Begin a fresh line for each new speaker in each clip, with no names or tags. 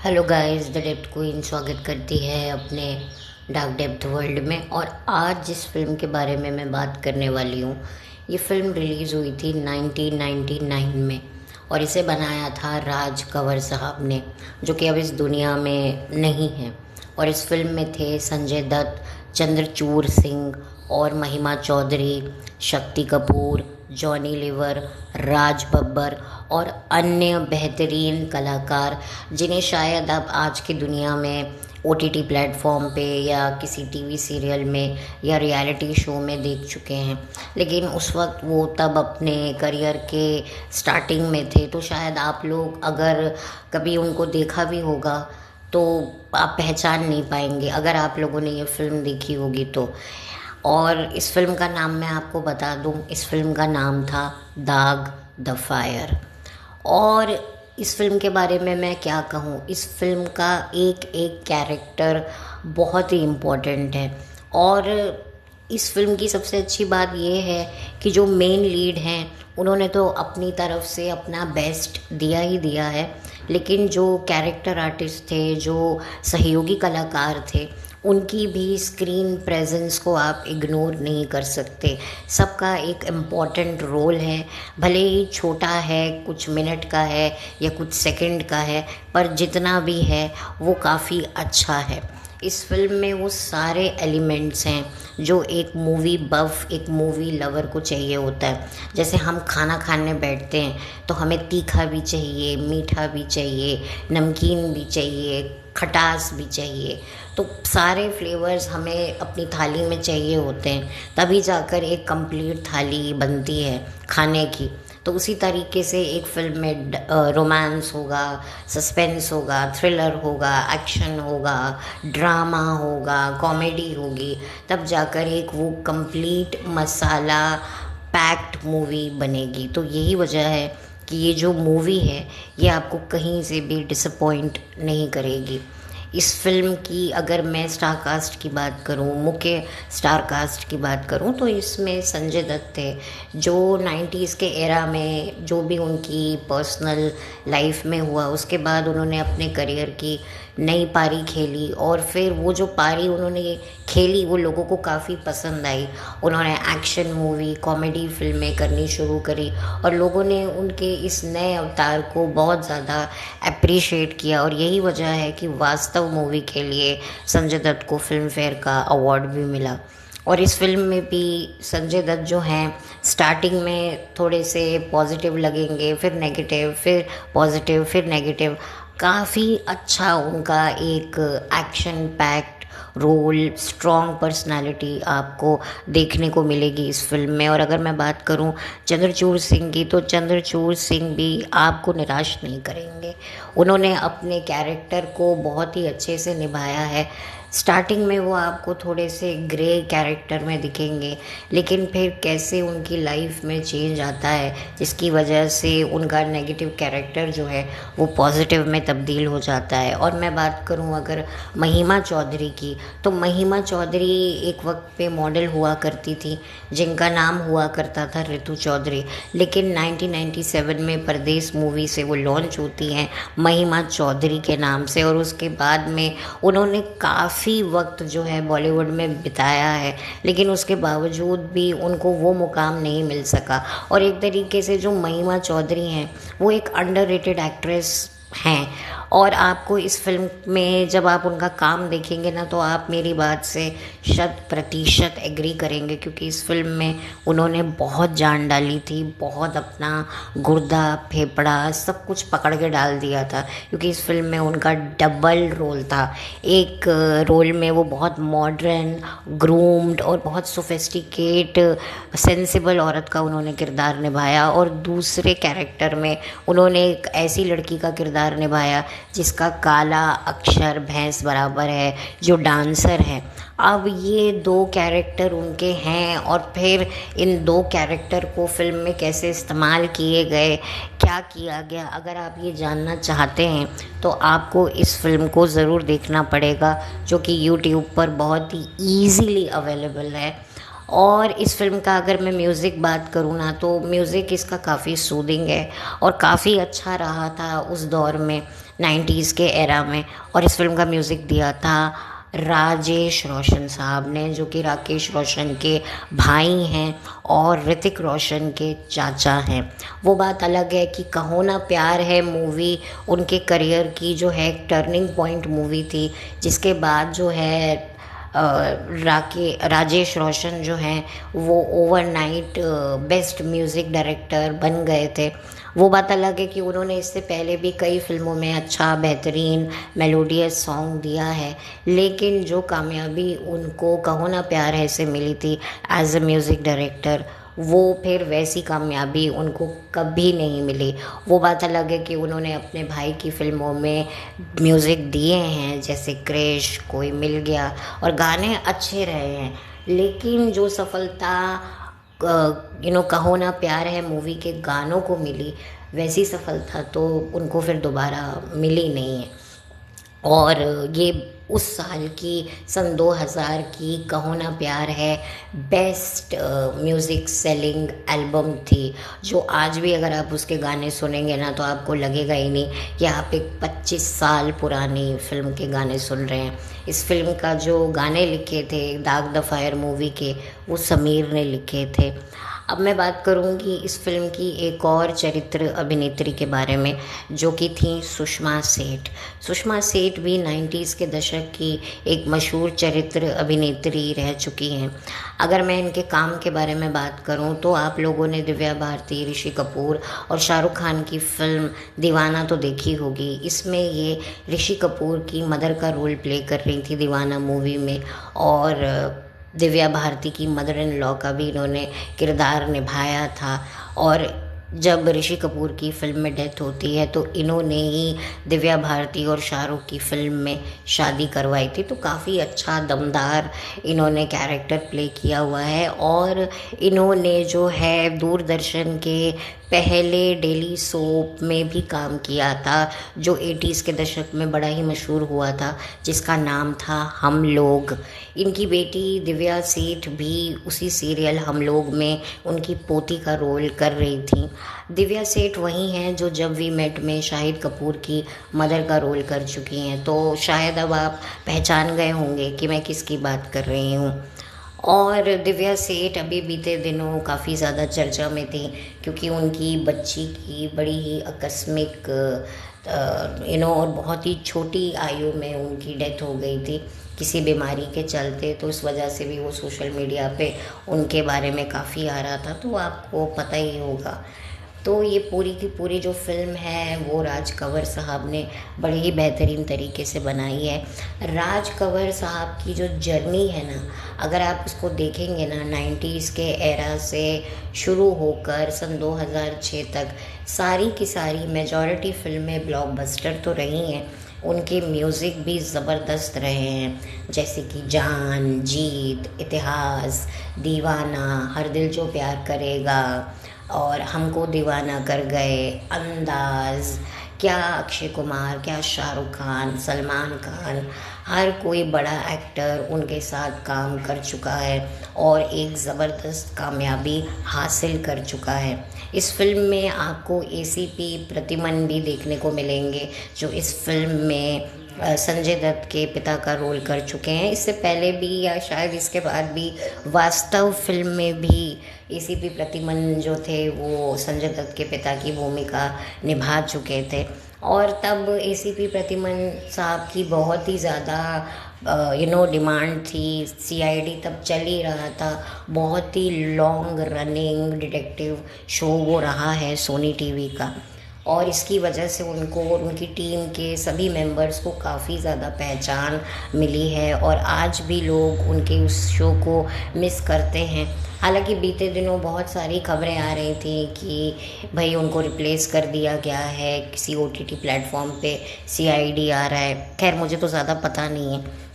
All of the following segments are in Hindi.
Hello guys, the depth queen स्वागत करती है अपने डार्क डेप्थ वर्ल्ड में। और आज जिस फिल्म के बारे में मैं बात करने वाली हूँ, ये फिल्म रिलीज़ हुई थी 1999 में और इसे बनाया था राज कंवर साहब ने, जो कि अब इस दुनिया में नहीं है। और इस फिल्म में थे संजय दत्त, चंद्रचूड़ सिंह और महिमा चौधरी, शक्ति कपूर, जॉनी लीवर, राज बब्बर और अन्य बेहतरीन कलाकार, जिन्हें शायद आप आज की दुनिया में ओटीटी प्लेटफॉर्म पे या किसी टीवी सीरियल में या रियलिटी शो में देख चुके हैं। लेकिन उस वक्त वो तब अपने करियर के स्टार्टिंग में थे, तो शायद आप लोग अगर कभी उनको देखा भी होगा तो आप पहचान नहीं पाएंगे अगर आप लोगों ने ये फिल्म देखी होगी तो। और इस फिल्म का नाम मैं आपको बता दूं, इस फिल्म का नाम था दाग द फायर। और इस फिल्म के बारे में मैं क्या कहूँ, इस फिल्म का एक एक कैरेक्टर बहुत ही इम्पोर्टेंट है। और इस फिल्म की सबसे अच्छी बात ये है कि जो मेन लीड हैं उन्होंने तो अपनी तरफ से अपना बेस्ट दिया ही दिया है, लेकिन जो कैरेक्टर आर्टिस्ट थे, जो सहयोगी कलाकार थे, उनकी भी स्क्रीन प्रेजेंस को आप इग्नोर नहीं कर सकते। सबका एक इम्पॉर्टेंट रोल है, भले ही छोटा है, कुछ मिनट का है या कुछ सेकंड का है, पर जितना भी है वो काफ़ी अच्छा है। इस फिल्म में वो सारे एलिमेंट्स हैं जो एक मूवी बफ, एक मूवी लवर को चाहिए होता है। जैसे हम खाना खाने बैठते हैं तो हमें तीखा भी चाहिए, मीठा भी चाहिए, नमकीन भी चाहिए, खटास भी चाहिए। तो सारे फ्लेवर्स हमें अपनी थाली में चाहिए होते हैं, तभी जाकर एक कंप्लीट थाली बनती है खाने की। तो उसी तरीके से एक फिल्म में रोमांस होगा, सस्पेंस होगा, थ्रिलर होगा, एक्शन होगा, ड्रामा होगा, कॉमेडी होगी, तब जाकर एक वो कंप्लीट मसाला पैक्ड मूवी बनेगी। तो यही वजह है कि ये जो मूवी है ये आपको कहीं से भी डिसअपॉइंट नहीं करेगी। इस फिल्म की अगर मैं स्टार कास्ट की बात करूं, मुख्य स्टार कास्ट की बात करूं, तो इसमें संजय दत्त थे, जो 90s के एरा में जो भी उनकी पर्सनल लाइफ में हुआ, उसके बाद उन्होंने अपने करियर की नई पारी खेली। और फिर वो जो पारी उन्होंने खेली वो लोगों को काफ़ी पसंद आई। उन्होंने एक्शन मूवी, कॉमेडी फिल्में करनी शुरू करी और लोगों ने उनके इस नए अवतार को बहुत ज़्यादा अप्रिशिएट किया। और यही वजह है कि वास्तव मूवी के लिए संजय दत्त को फिल्म फेयर का अवार्ड भी मिला। और इस फिल्म में भी संजय दत्त जो हैं, स्टार्टिंग में थोड़े से पॉजिटिव लगेंगे, फिर नेगेटिव, फिर पॉजिटिव, फिर नेगेटिव। काफ़ी अच्छा उनका एक action packed role, strong personality आपको देखने को मिलेगी इस फिल्म में। और अगर मैं बात करूं चंद्रचूड़ सिंह की, तो चंद्रचूड़ सिंह भी आपको निराश नहीं करेंगे। उन्होंने अपने कैरेक्टर को बहुत ही अच्छे से निभाया है। स्टार्टिंग में वो आपको थोड़े से ग्रे कैरेक्टर में दिखेंगे, लेकिन फिर कैसे उनकी लाइफ में चेंज आता है, जिसकी वजह से उनका नेगेटिव कैरेक्टर जो है वो पॉजिटिव में तब्दील हो जाता है। और मैं बात करूं अगर महिमा चौधरी की, तो महिमा चौधरी एक वक्त पे मॉडल हुआ करती थी, जिनका नाम हुआ करता था ऋतु चौधरी। लेकिन 1997 में परदेस मूवी से वो लॉन्च होती हैं महिमा चौधरी के नाम से, और उसके बाद में उन्होंने काफ़ी वक्त जो है बॉलीवुड में बिताया है, लेकिन उसके बावजूद भी उनको वो मुकाम नहीं मिल सका। और एक तरीके से जो महिमा चौधरी हैं वो एक अंडररेटेड एक्ट्रेस हैं। और आपको इस फिल्म में जब आप उनका काम देखेंगे ना, तो आप मेरी बात से 100% एग्री करेंगे, क्योंकि इस फिल्म में उन्होंने बहुत जान डाली थी, बहुत अपना गुर्दा फेफड़ा सब कुछ पकड़ के डाल दिया था। क्योंकि इस फिल्म में उनका डबल रोल था। एक रोल में वो बहुत मॉडर्न, ग्रूम्ड और बहुत सोफिस्टिकेट, सेंसिबल औरत का उन्होंने किरदार निभाया, और दूसरे कैरेक्टर में उन्होंने एक ऐसी लड़की का किरदार निभाया जिसका काला अक्षर भैंस बराबर है, जो डांसर है। अब ये दो कैरेक्टर उनके हैं, और फिर इन दो कैरेक्टर को फिल्म में कैसे इस्तेमाल किए गए, क्या किया गया, अगर आप ये जानना चाहते हैं तो आपको इस फिल्म को ज़रूर देखना पड़ेगा, जो कि यूट्यूब पर बहुत ही ईजीली अवेलेबल है। और इस फिल्म का अगर मैं म्यूज़िक बात करूँ ना, तो म्यूज़िक इसका काफ़ी सूदिंग है और काफ़ी अच्छा रहा था उस दौर में 90s के एरा में। और इस फिल्म का म्यूज़िक दिया था राजेश रोशन साहब ने, जो कि राकेश रोशन के भाई हैं और ऋतिक रोशन के चाचा हैं। वो बात अलग है कि कहो ना प्यार है मूवी उनके करियर की जो है एक टर्निंग पॉइंट मूवी थी, जिसके बाद जो है राजेश रोशन जो हैं वो ओवरनाइट बेस्ट म्यूज़िक डायरेक्टर बन गए थे। वो बात अलग है कि उन्होंने इससे पहले भी कई फिल्मों में अच्छा बेहतरीन मेलोडियस सॉन्ग दिया है, लेकिन जो कामयाबी उनको कहो ना प्यार है से मिली थी एज अ म्यूज़िक डायरेक्टर, वो फिर वैसी कामयाबी उनको कभी नहीं मिली। वो बात अलग है कि उन्होंने अपने भाई की फ़िल्मों में म्यूज़िक दिए हैं, जैसे क्रेश, कोई मिल गया, और गाने अच्छे रहे हैं, लेकिन जो सफलता कहो ना प्यार है मूवी के गानों को मिली, वैसी सफलता तो उनको फिर दोबारा मिली नहीं है। और ये उस साल की सन 2000 की कहो ना प्यार है बेस्ट म्यूज़िक सेलिंग एल्बम थी, जो आज भी अगर आप उसके गाने सुनेंगे ना तो आपको लगेगा ही नहीं कि आप एक 25 साल पुरानी फिल्म के गाने सुन रहे हैं। इस फिल्म का जो गाने लिखे थे दाग द फायर मूवी के, वो समीर ने लिखे थे। अब मैं बात करूंगी इस फिल्म की एक और चरित्र अभिनेत्री के बारे में, जो कि थी सुषमा सेठ। सुषमा सेठ भी 90s के दशक की एक मशहूर चरित्र अभिनेत्री रह चुकी हैं। अगर मैं इनके काम के बारे में बात करूं तो आप लोगों ने दिव्या भारती, ऋषि कपूर और शाहरुख खान की फिल्म दीवाना तो देखी होगी। इसमें ये ऋषि कपूर की मदर का रोल प्ले कर रही थी दीवाना मूवी में, और दिव्या भारती की मदर इन लॉ का भी इन्होंने किरदार निभाया था। और जब ऋषि कपूर की फिल्म में डेथ होती है तो इन्होंने ही दिव्या भारती और शाहरुख की फिल्म में शादी करवाई थी। तो काफ़ी अच्छा दमदार इन्होंने कैरेक्टर प्ले किया हुआ है। और इन्होंने जो है दूरदर्शन के पहले डेली सोप में भी काम किया था, जो 80s के दशक में बड़ा ही मशहूर हुआ था, जिसका नाम था हम लोग। इनकी बेटी दिव्या सेठ भी उसी सीरियल हम लोग में उनकी पोती का रोल कर रही थी। दिव्या सेठ वही हैं जो जब वी मेट में शाहिद कपूर की मदर का रोल कर चुकी हैं। तो शायद अब आप पहचान गए होंगे कि मैं किसकी बात कर रही हूँ। और दिव्या सेठ अभी बीते दिनों काफ़ी ज़्यादा चर्चा में थी, क्योंकि उनकी बच्ची की बड़ी ही आकस्मिक और बहुत ही छोटी आयु में उनकी डेथ हो गई थी किसी बीमारी के चलते। तो इस वजह से भी वो सोशल मीडिया पे उनके बारे में काफ़ी आ रहा था, तो आपको पता ही होगा। तो ये पूरी की पूरी जो फिल्म है वो राज कंवर साहब ने बड़े ही बेहतरीन तरीके से बनाई है। राज कंवर साहब की जो जर्नी है ना, अगर आप उसको देखेंगे ना 90s के एरा से शुरू होकर सन 2006 तक, सारी की सारी मेजॉरिटी फिल्में ब्लॉकबस्टर तो रही हैं, उनके म्यूज़िक भी ज़बरदस्त रहे हैं, जैसे कि जान, जीत, इतिहास, दीवाना, हर दिल जो प्यार करेगा, और हमको दीवाना कर गए, अंदाज़, क्या अक्षय कुमार, क्या शाहरुख खान, सलमान खान, हर कोई बड़ा एक्टर उनके साथ काम कर चुका है और एक ज़बरदस्त कामयाबी हासिल कर चुका है। इस फिल्म में आपको एसीपी प्रतिमन भी देखने को मिलेंगे, जो इस फिल्म में संजय दत्त के पिता का रोल कर चुके हैं। इससे पहले भी या शायद इसके बाद भी वास्तव फिल्म में भी एसीपी प्रतिमन जो थे वो संजय दत्त के पिता की भूमिका निभा चुके थे। और तब एसीपी प्रतिमन साहब की बहुत ही ज़्यादा डिमांड थी। सीआईडी तब चल ही रहा था, बहुत ही लॉन्ग रनिंग डिटेक्टिव शो वो रहा है सोनी टीवी का, और इसकी वजह से उनको और उनकी टीम के सभी मेंबर्स को काफ़ी ज़्यादा पहचान मिली है, और आज भी लोग उनके उस शो को मिस करते हैं। हालांकि बीते दिनों बहुत सारी खबरें आ रही थी कि भाई उनको रिप्लेस कर दिया गया है, किसी ओटीटी प्लेटफॉर्म पे सीआईडी आ रहा है। खैर मुझे तो ज़्यादा पता नहीं है,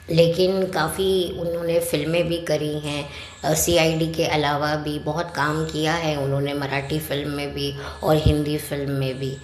लेकिन काफ़ी उन्होंने फ़िल्में भी करी हैं। सीआईडी के अलावा भी बहुत काम किया है उन्होंने, मराठी फिल्म में भी और हिंदी फिल्म में भी।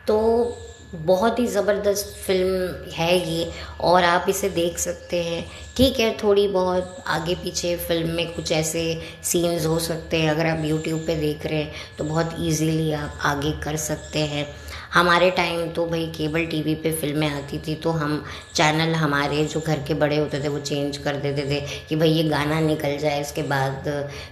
तो बहुत ही ज़बरदस्त फिल्म है ये, और आप इसे देख सकते हैं। ठीक है, थोड़ी बहुत आगे पीछे फिल्म में कुछ ऐसे सीन्स हो सकते हैं, अगर आप यूट्यूब पे देख रहे हैं तो बहुत इजीली आप आगे कर सकते हैं। हमारे टाइम तो भाई केबल टीवी पे फिल्में आती थी तो हम चैनल, हमारे जो घर के बड़े होते थे वो चेंज कर देते थे कि भाई ये गाना निकल जाए, इसके बाद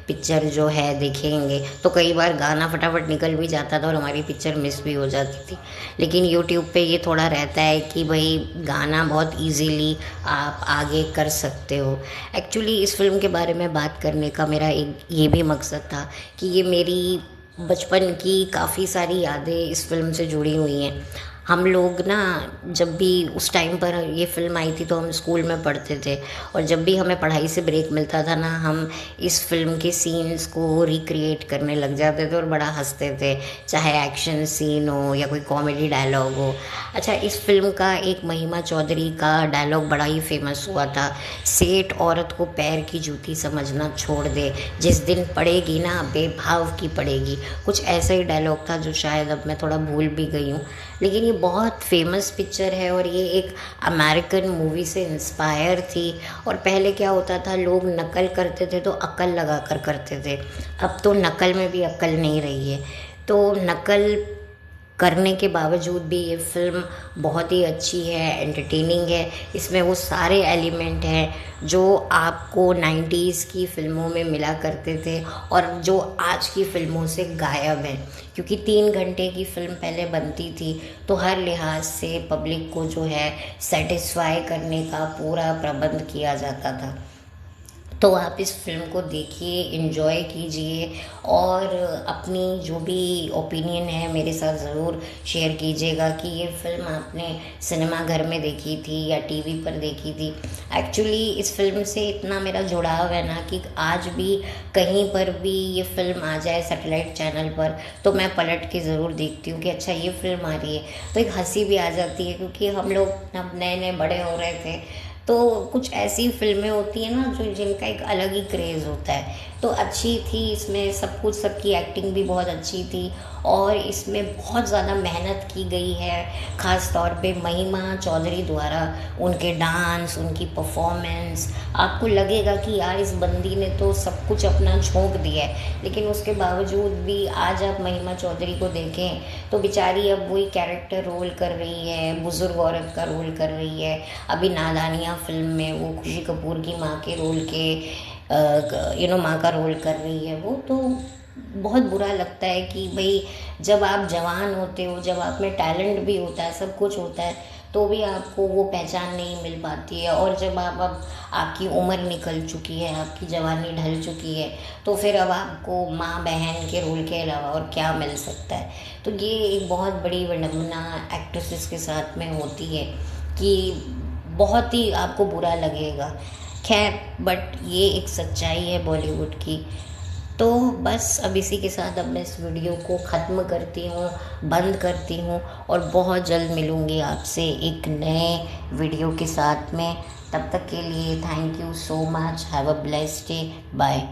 पिक्चर जो है देखेंगे। तो कई बार गाना फटाफट निकल भी जाता था और हमारी पिक्चर मिस भी हो जाती थी। लेकिन यूट्यूब पे ये थोड़ा रहता है कि भाई गाना बहुत इजीली आप आगे कर सकते हो। एक्चुअली इस फिल्म के बारे में बात करने का मेरा एक ये भी मकसद था कि ये मेरी बचपन की काफ़ी सारी यादें इस फिल्म से जुड़ी हुई हैं। हम लोग ना, जब भी उस टाइम पर ये फ़िल्म आई थी तो हम स्कूल में पढ़ते थे, और जब भी हमें पढ़ाई से ब्रेक मिलता था ना, हम इस फिल्म के सीन्स को रिक्रिएट करने लग जाते थे और बड़ा हंसते थे, चाहे एक्शन सीन हो या कोई कॉमेडी डायलॉग हो। अच्छा, इस फिल्म का एक महिमा चौधरी का डायलॉग बड़ा ही फेमस हुआ था, सेठ औरत को पैर की जूती समझना छोड़ दे, जिस दिन पड़ेगी ना बेभाव की पड़ेगी। कुछ ऐसा ही डायलॉग था जो शायद अब मैं थोड़ा भूल भी गई हूँ, लेकिन ये बहुत फेमस पिक्चर है और ये एक अमेरिकन मूवी से इंस्पायर थी। और पहले क्या होता था, लोग नकल करते थे तो अक्ल लगा कर करते थे, अब तो नकल में भी अक्ल नहीं रही है। तो नकल करने के बावजूद भी ये फ़िल्म बहुत ही अच्छी है, एंटरटेनिंग है। इसमें वो सारे एलिमेंट हैं जो आपको 90s की फ़िल्मों में मिला करते थे और जो आज की फ़िल्मों से गायब हैं, क्योंकि 3 घंटे की फ़िल्म पहले बनती थी तो हर लिहाज से पब्लिक को जो है सेटिस्फाई करने का पूरा प्रबंध किया जाता था। तो आप इस फिल्म को देखिए, इन्जॉय कीजिए और अपनी जो भी ओपिनियन है मेरे साथ ज़रूर शेयर कीजिएगा कि ये फ़िल्म आपने सिनेमा घर में देखी थी या टीवी पर देखी थी। एक्चुअली इस फिल्म से इतना मेरा जुड़ाव है ना कि आज भी कहीं पर भी ये फ़िल्म आ जाए सैटेलाइट चैनल पर तो मैं पलट के ज़रूर देखती हूँ कि अच्छा ये फ़िल्म आ रही है। तो एक हंसी भी आ जाती है, क्योंकि हम लोग अब नए नए बड़े हो रहे थे तो कुछ ऐसी फिल्में होती हैं ना जो जिनका एक अलग ही क्रेज़ होता है। तो अच्छी थी, इसमें सब कुछ, सबकी एक्टिंग भी बहुत अच्छी थी और इसमें बहुत ज़्यादा मेहनत की गई है, ख़ास तौर पे महिमा चौधरी द्वारा। उनके डांस, उनकी परफॉर्मेंस, आपको लगेगा कि यार इस बंदी ने तो सब कुछ अपना झोंक दिया है, लेकिन उसके बावजूद भी आज आप महिमा चौधरी को देखें तो बेचारी अब वही कैरेक्टर रोल कर रही है, बुज़ुर्ग औरत का रोल कर रही है। अभी नादानिया फिल्म में वो खुशी कपूर की माँ के रोल के माँ का रोल कर रही है वो। तो बहुत बुरा लगता है कि भाई जब आप जवान होते हो, जब आप में टैलेंट भी होता है, सब कुछ होता है, तो भी आपको वो पहचान नहीं मिल पाती है। और जब आप अब आपकी उम्र निकल चुकी है, आपकी जवानी ढल चुकी है, तो फिर अब आपको माँ बहन के रोल के अलावा और क्या मिल सकता है। तो ये एक बहुत बड़ी विडंबना एक्ट्रेसेस के साथ में होती है कि बहुत ही आपको बुरा लगेगा। खैर, बट ये एक सच्चाई है बॉलीवुड की। तो बस अब इसी के साथ अब मैं इस वीडियो को ख़त्म करती हूँ, बंद करती हूँ और बहुत जल्द मिलूँगी आपसे एक नए वीडियो के साथ में। तब तक के लिए thank you so much, have a blessed day, bye.